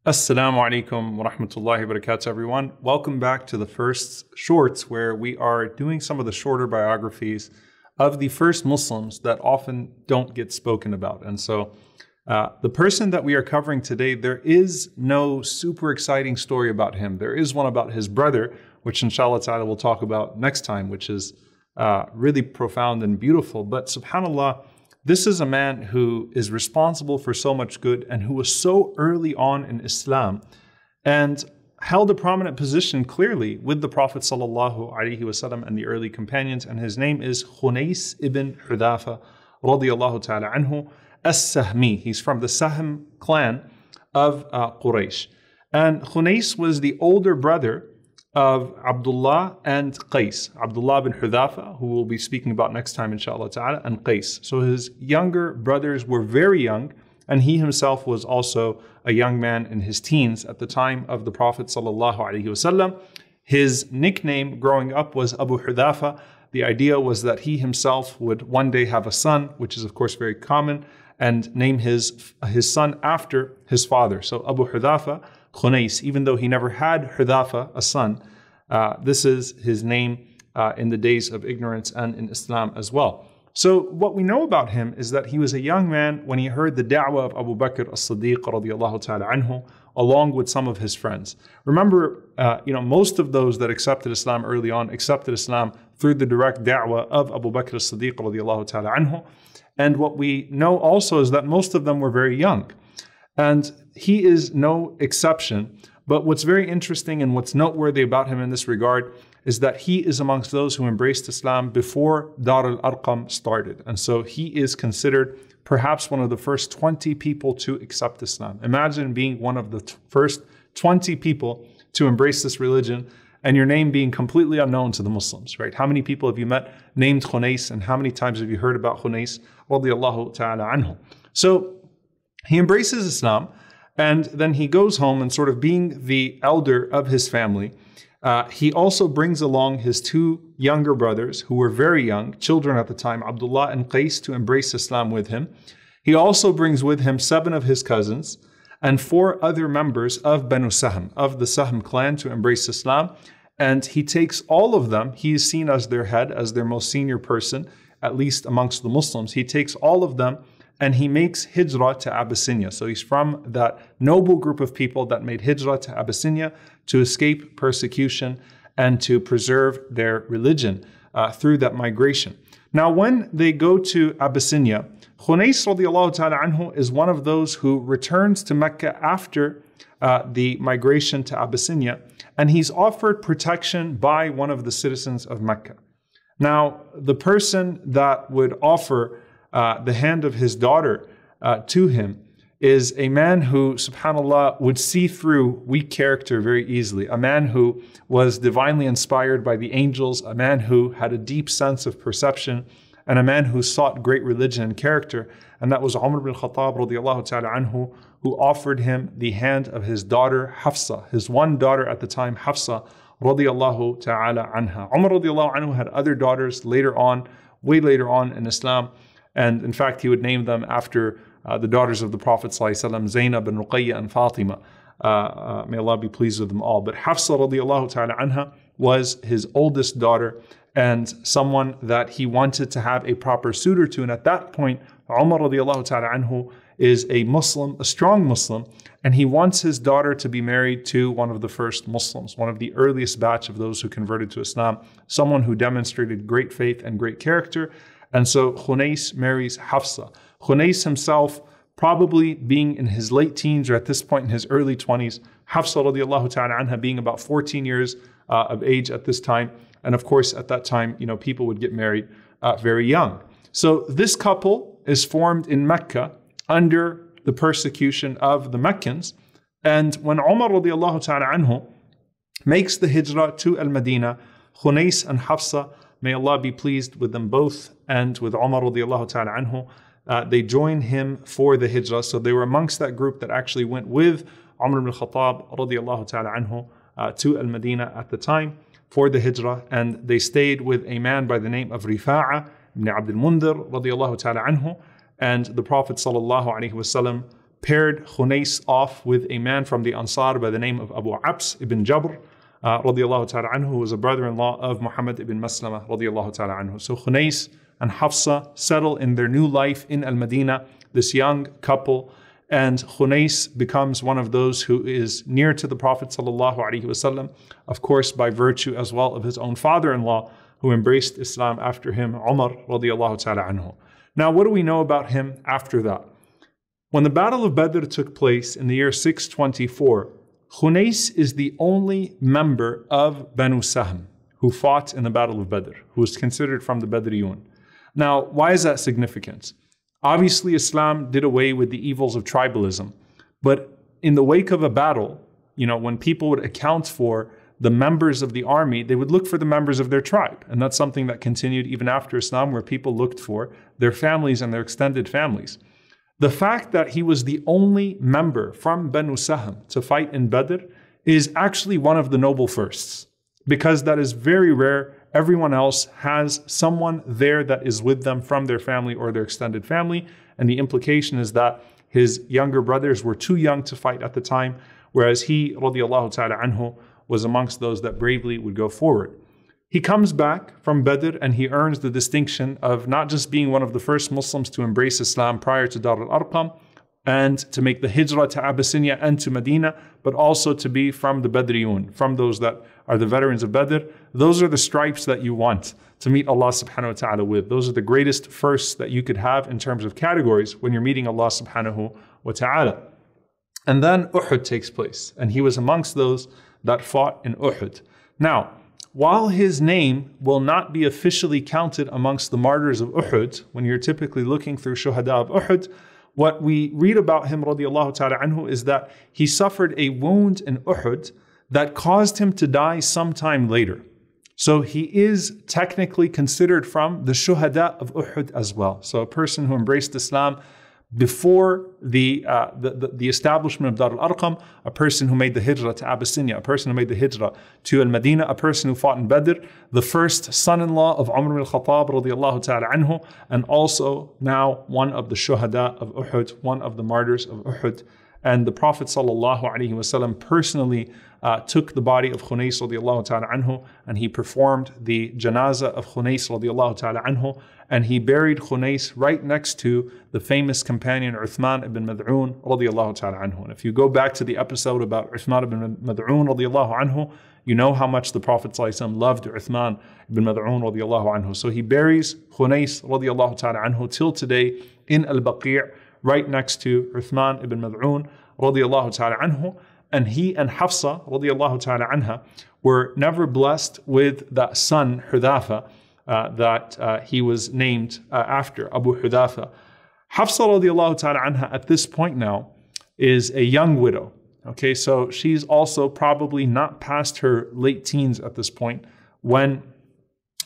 Assalamu alaikum wa rahmatullahi wa barakatuh, everyone. Welcome back to the first shorts, where we are doing some of the shorter biographies of the first Muslims that often don't get spoken about. And so the person that we are covering today, there is no super exciting story about him. There is one about his brother, which inshallah ta'ala we'll talk about next time, which is really profound and beautiful. But subhanAllah, this is a man who is responsible for so much good and who was so early on in Islam and held a prominent position clearly with the Prophet sallallahu alaihi wasallam and the early companions. And his name is Khunais ibn Hudhafah radiyallahu ta'ala anhu as-Sahmi. He's from the Sahm clan of Quraysh. And Khunais was the older brother of Abdullah and Qais. Abdullah bin Hudhafah, who we'll be speaking about next time inshallah ta'ala, and Qais. So his younger brothers were very young, and he himself was also a young man in his teens at the time of the Prophet sallallahu alaihi wasallam. His nickname growing up was Abu Hudhafah. The idea was that he himself would one day have a son, which is of course very common, and name his son after his father. So Abu Hudhafah, Khunais, even though he never had Hudhafah, a son, this is his name in the days of ignorance and in Islam as well. So what we know about him is that he was a young man when he heard the da'wah of Abu Bakr as-Siddiq radiyallahu ta'ala anhu, along with some of his friends. Remember, most of those that accepted Islam early on accepted Islam through the direct da'wah of Abu Bakr as-Siddiq radiyallahu ta'ala anhu. And what we know also is that most of them were very young. And he is no exception. But what's very interesting and what's noteworthy about him in this regard is that he is amongst those who embraced Islam before Dar al-Arqam started. And so he is considered perhaps one of the first 20 people to accept Islam. Imagine being one of the first 20 people to embrace this religion and your name being completely unknown to the Muslims, right? How many people have you met named Khunais, and how many times have you heard about Khunais radiyallahu ta'ala anhu? So he embraces Islam, and then he goes home, and sort of being the elder of his family, he also brings along his two younger brothers, who were very young, children at the time, Abdullah and Qais, to embrace Islam with him. He also brings with him 7 of his cousins and 4 other members of Banu Sahm, of the Sahm clan, to embrace Islam. And he takes all of them. He is seen as their head, as their most senior person, at least amongst the Muslims. He takes all of them and he makes hijrah to Abyssinia. So he's from that noble group of people that made hijrah to Abyssinia to escape persecution and to preserve their religion through that migration. Now, when they go to Abyssinia, Khunais radiyallahu ta'ala anhu is one of those who returns to Mecca after the migration to Abyssinia, and he's offered protection by one of the citizens of Mecca. Now, the person that would offer the hand of his daughter to him is a man who, subhanAllah, would see through weak character very easily. A man who was divinely inspired by the angels, a man who had a deep sense of perception, and a man who sought great religion and character. And that was Omar ibn Khattab radiyallahu ta'ala anhu, who offered him the hand of his daughter Hafsa, his one daughter at the time, Hafsa radiyallahu ta'ala anha. Umar radiyallahu anhu had other daughters later on, way later on in Islam. And in fact, he would name them after the daughters of the Prophet ﷺ, Zainab and Ruqayya and Fatima. May Allah be pleased with them all. But Hafsa radiyallahu ta'ala anha was his oldest daughter and someone that he wanted to have a proper suitor to. And at that point, Umar radiyallahu ta'ala anhu is a Muslim, a strong Muslim, and he wants his daughter to be married to one of the first Muslims, one of the earliest batch of those who converted to Islam, someone who demonstrated great faith and great character. And so Khunais marries Hafsa. Khunais himself, probably being in his late teens or at this point in his early 20s, Hafsa radiyallahu ta'ala anha being about 14 years of age at this time. And of course, at that time, people would get married very young. So this couple is formed in Mecca under the persecution of the Meccans. And when Umar radiyallahu ta'ala anhu makes the hijrah to Al-Madinah, Khunais and Hafsa, may Allah be pleased with them both, and with Umar radiyallahu ta'ala anhu, they join him for the hijrah. So they were amongst that group that actually went with Umar ibn Khattab radiyallahu ta'ala anhu to Al-Madinah at the time for the hijrah. And they stayed with a man by the name of Rifa'a ibn Abd al-Mundhir radiyallahu ta'ala anhu. And the Prophet sallallahu alaihi wasallam paired Khunais off with a man from the Ansar by the name of Abu Abs ibn Jabr, radiallahu ta'ala anhu, who was a brother-in-law of Muhammad ibn Maslama, radiallahu ta'ala anhu. So Khunais and Hafsa settle in their new life in Al-Madinah, this young couple, and Khunais becomes one of those who is near to the Prophet sallallahu alaihi wasallam, of course by virtue as well of his own father-in-law, who embraced Islam after him, Umar radiallahu ta'ala anhu. Now, what do we know about him after that? When the Battle of Badr took place in the year 624, Khunais is the only member of Banu Sahm who fought in the Battle of Badr, who was considered from the Badriyun. Now, why is that significant? Obviously, Islam did away with the evils of tribalism, but in the wake of a battle, when people would account for the members of the army, they would look for the members of their tribe. And that's something that continued even after Islam, where people looked for their families and their extended families. The fact that he was the only member from Banu Sahm to fight in Badr is actually one of the noble firsts, because that is very rare. Everyone else has someone there that is with them from their family or their extended family. And the implication is that his younger brothers were too young to fight at the time, whereas he, radiallahu ta'ala anhu, was amongst those that bravely would go forward. He comes back from Badr and he earns the distinction of not just being one of the first Muslims to embrace Islam prior to Dar al-Arqam and to make the hijrah to Abyssinia and to Medina, but also to be from the Badriyun, from those that are the veterans of Badr. Those are the stripes that you want to meet Allah subhanahu wa ta'ala with. Those are the greatest firsts that you could have in terms of categories when you're meeting Allah subhanahu wa ta'ala. And then Uhud takes place, and he was amongst those that fought in Uhud. Now, while his name will not be officially counted amongst the martyrs of Uhud, when you're typically looking through Shuhada of Uhud, what we read about him, radiallahu ta'ala anhu, is that he suffered a wound in Uhud that caused him to die sometime later. So he is technically considered from the Shuhada of Uhud as well. So a person who embraced Islam before the establishment of Dar al-Arqam, a person who made the hijrah to Abyssinia, a person who made the hijrah to Al-Madinah, a person who fought in Badr, the first son-in-law of Umar al-Khattab radiallahu ta'ala anhu, and also now one of the shuhada of Uhud, one of the martyrs of Uhud. And the Prophet sallallahu alaihi wasallam personally took the body of Khunais radiallahu ta'ala anhu, and he performed the janazah of Khunais radiallahu ta'ala anhu, and he buried Khunais right next to the famous companion Uthman ibn Mad'un radiallahu ta'ala anhu. And if you go back to the episode about Uthman ibn Mad'un radiallahu anhu, you know how much the Prophet sallallahu alaihi wasallam loved Uthman ibn Mad'un radiallahu anhu. So he buries Khunais radiallahu ta'ala anhu till today in Al-Baqi', right next to Uthman ibn Mad'un radiallahu ta'ala anhu. And he and Hafsa radiallahu ta'ala anha were never blessed with that son Hudhafah that he was named after, Abu Hudhafah. Hafsa radiallahu ta'ala anha at this point now is a young widow. Okay, so she's also probably not past her late teens at this point when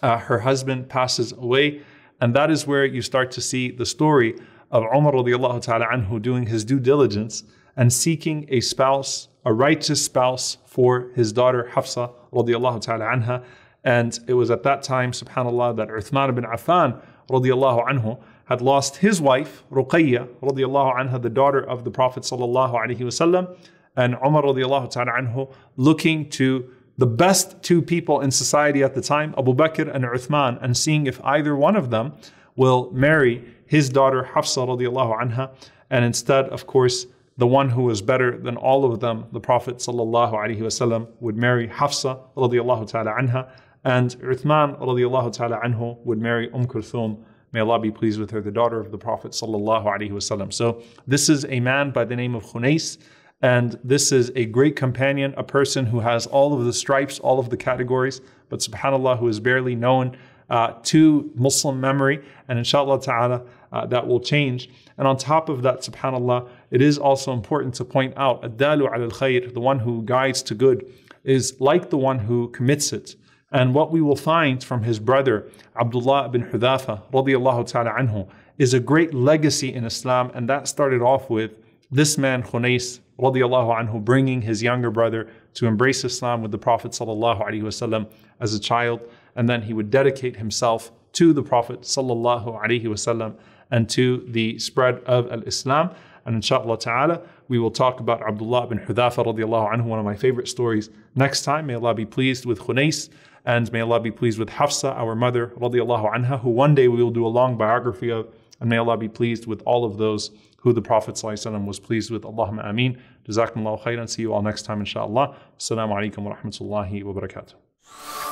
her husband passes away. And that is where you start to see the story of Umar radiallahu ta'ala anhu doing his due diligence and seeking a spouse, a righteous spouse for his daughter Hafsa radiallahu ta'ala anha. And it was at that time, subhanAllah, that Uthman ibn Affan radiallahu anhu had lost his wife, Ruqayya radiallahu anha, the daughter of the Prophet sallallahu alaihi wasallam, and Umar radiallahu ta'ala anhu, looking to the best two people in society at the time, Abu Bakr and Uthman, and seeing if either one of them will marry his daughter Hafsa radiallahu anha. And instead, of course, the one who was better than all of them, the Prophet sallallahu alaihi wasallam, would marry Hafsa radiallahu ta'ala anha, and Uthman radiallahu ta'ala anhu would marry Kulthum, may Allah be pleased with her, the daughter of the Prophet sallallahu alaihi wasallam. So this is a man by the name of Khunais, and this is a great companion, a person who has all of the stripes, all of the categories, but subhanAllah, who is barely known to Muslim memory, and inshallah ta'ala that will change. And on top of that, subhanAllah, it is also important to point out, ad-dalu ala al-khayr, the one who guides to good, is like the one who commits it. And what we will find from his brother, Abdullah ibn Hudhafah, radiallahu ta'ala anhu, is a great legacy in Islam. And that started off with this man, Khunais, radiallahu anhu, bringing his younger brother to embrace Islam with the Prophet sallallahu alaihi wasallam as a child. And then he would dedicate himself to the Prophet sallallahu alaihi wasallam and to the spread of al-Islam. And inshallah ta'ala, we will talk about Abdullah ibn Hudhafah radiallahu anhu, one of my favorite stories, next time. May Allah be pleased with Khunais, and may Allah be pleased with Hafsa, our mother, radiallahu anha, who one day we will do a long biography of. And may Allah be pleased with all of those who the Prophet ﷺ was pleased with. Allahumma ameen. Jazakumullahu khairan. See you all next time, inshallah. Assalamu alaikum wa rahmatullahi wa barakatuh.